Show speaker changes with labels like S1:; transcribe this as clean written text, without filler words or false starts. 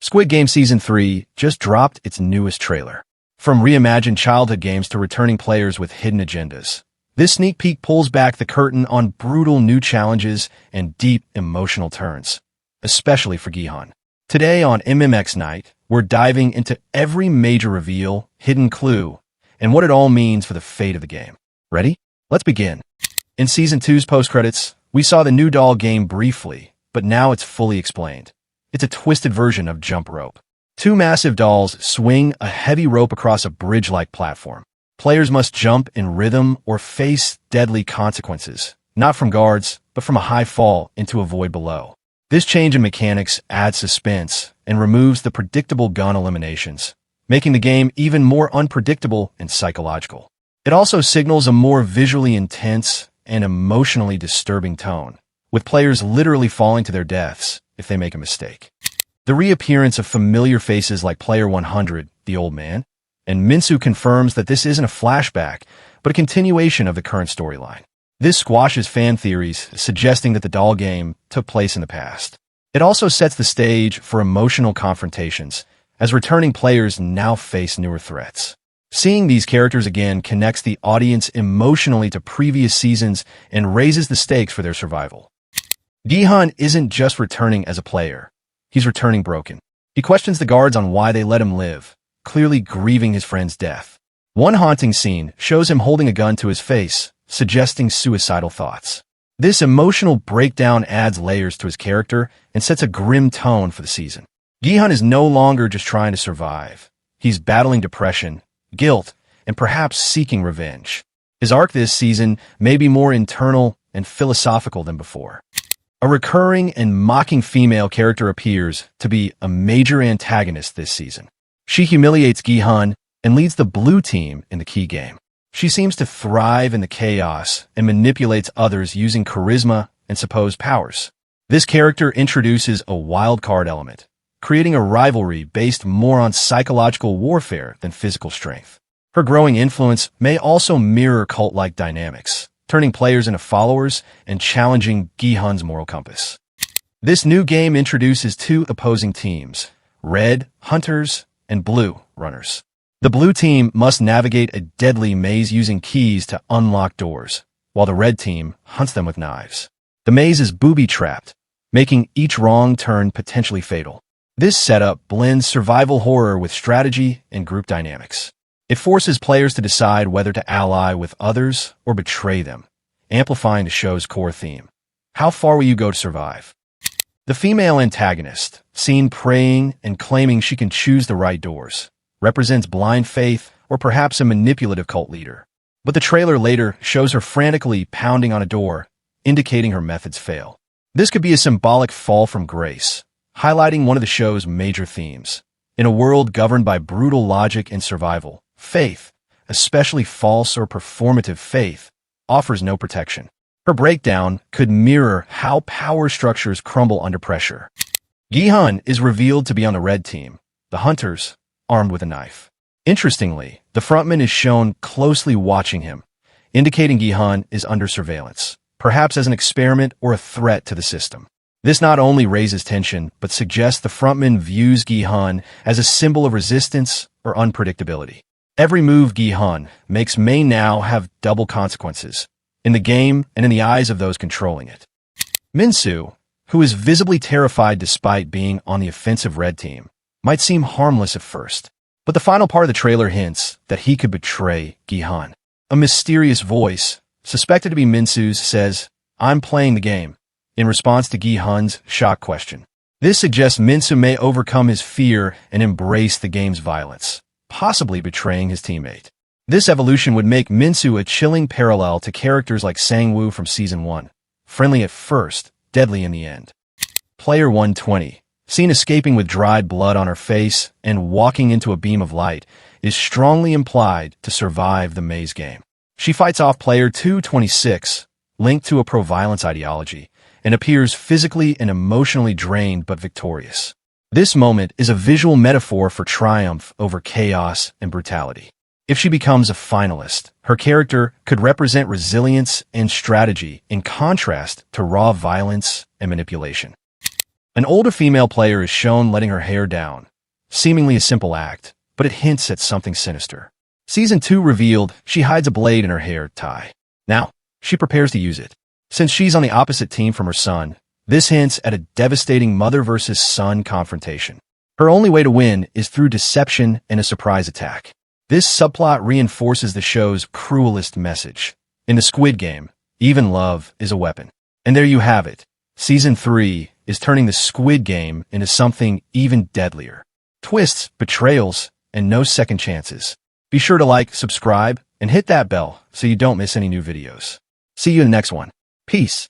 S1: Squid Game Season 3 just dropped its newest trailer. From reimagined childhood games to returning players with hidden agendas, this sneak peek pulls back the curtain on brutal new challenges and deep emotional turns, especially for Guhan. Today on MMX Night, we're diving into every major reveal, hidden clue, and what it all means for the fate of the game. Ready? Let's begin. In Season 2's post-credits, we saw the new doll game briefly, but now it's fully explained. It's a twisted version of jump rope. Two massive dolls swing a heavy rope across a bridge-like platform. Players must jump in rhythm or face deadly consequences, not from guards, but from a high fall into a void below. This change in mechanics adds suspense and removes the predictable gun eliminations, making the game even more unpredictable and psychological. It also signals a more visually intense and emotionally disturbing tone, with players literally falling to their deaths if they make a mistake. The reappearance of familiar faces like Player 100, the old man, and 𝖦𝖠𝖬𝖨 confirms that this isn't a flashback, but a continuation of the current storyline. This squashes fan theories suggesting that the doll game took place in the past. It also sets the stage for emotional confrontations, as returning players now face newer threats. Seeing these characters again connects the audience emotionally to previous seasons and raises the stakes for their survival. Guhan isn't just returning as a player. He's returning broken. He questions the guards on why they let him live, clearly grieving his friend's death. One haunting scene shows him holding a gun to his face, suggesting suicidal thoughts. This emotional breakdown adds layers to his character and sets a grim tone for the season. Guhan is no longer just trying to survive. He's battling depression, guilt, and perhaps seeking revenge. His arc this season may be more internal and philosophical than before. A recurring and mocking female character appears to be a major antagonist this season. She humiliates Guhan and leads the blue team in the key game. She seems to thrive in the chaos and manipulates others using charisma and supposed powers. This character introduces a wild card element, creating a rivalry based more on psychological warfare than physical strength. Her growing influence may also mirror cult-like dynamics, turning players into followers and challenging Guhan's moral compass. This new game introduces two opposing teams, red hunters and blue runners. The blue team must navigate a deadly maze using keys to unlock doors, while the red team hunts them with knives. The maze is booby-trapped, making each wrong turn potentially fatal. This setup blends survival horror with strategy and group dynamics. It forces players to decide whether to ally with others or betray them, amplifying the show's core theme. How far will you go to survive? The female antagonist, seen praying and claiming she can choose the right doors, represents blind faith or perhaps a manipulative cult leader. But the trailer later shows her frantically pounding on a door, indicating her methods fail. This could be a symbolic fall from grace, highlighting one of the show's major themes. In a world governed by brutal logic and survival, faith, especially false or performative faith, offers no protection. Her breakdown could mirror how power structures crumble under pressure. Guhan is revealed to be on the red team, the hunters, armed with a knife. Interestingly, the frontman is shown closely watching him, indicating Guhan is under surveillance, perhaps as an experiment or a threat to the system. This not only raises tension, but suggests the frontman views Guhan as a symbol of resistance or unpredictability. Every move Guhan makes may now have double consequences, in the game and in the eyes of those controlling it. 𝖦𝖠𝖬𝖨, who is visibly terrified despite being on the offensive red team, might seem harmless at first, but the final part of the trailer hints that he could betray Guhan. A mysterious voice, suspected to be 𝖦𝖠𝖬𝖨's, says, "I'm playing the game," in response to Guhan's shock question. This suggests 𝖦𝖠𝖬𝖨 may overcome his fear and embrace the game's violence, possibly betraying his teammate. This evolution would make 𝖦𝖠𝖬𝖨 a chilling parallel to characters like 𝖰𝖵 from Season 1, friendly at first, deadly in the end. Player 120, seen escaping with dried blood on her face and walking into a beam of light, is strongly implied to survive the maze game. She fights off Player 226, linked to a pro-violence ideology, and appears physically and emotionally drained but victorious. This moment is a visual metaphor for triumph over chaos and brutality. If she becomes a finalist, her character could represent resilience and strategy in contrast to raw violence and manipulation. An older female player is shown letting her hair down. Seemingly a simple act, but it hints at something sinister. Season 2 revealed she hides a blade in her hair tie. Now, she prepares to use it. Since she's on the opposite team from her son, this hints at a devastating mother versus son confrontation. Her only way to win is through deception and a surprise attack. This subplot reinforces the show's cruelest message. In the Squid Game, even love is a weapon. And there you have it. Season 3 is turning the Squid Game into something even deadlier. Twists, betrayals, and no second chances. Be sure to like, subscribe, and hit that bell so you don't miss any new videos. See you in the next one. Peace.